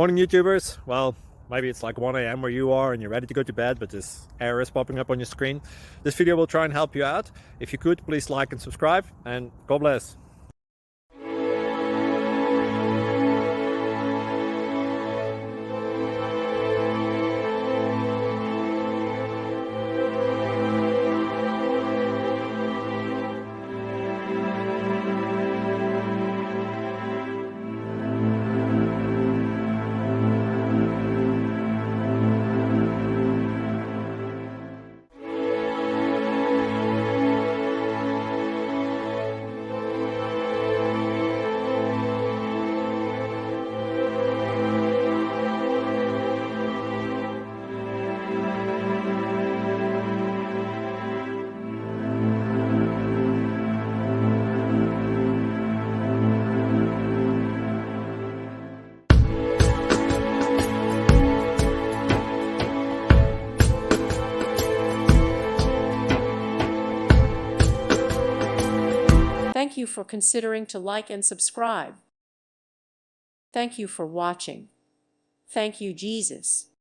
Morning YouTubers. Well, maybe it's like 1 a.m. where you are and you're ready to go to bed, but this error is popping up on your screen. This video will try and help you out. If you could, please like and subscribe, and God bless. Thank you for considering to like and subscribe. Thank you for watching. Thank you, Jesus.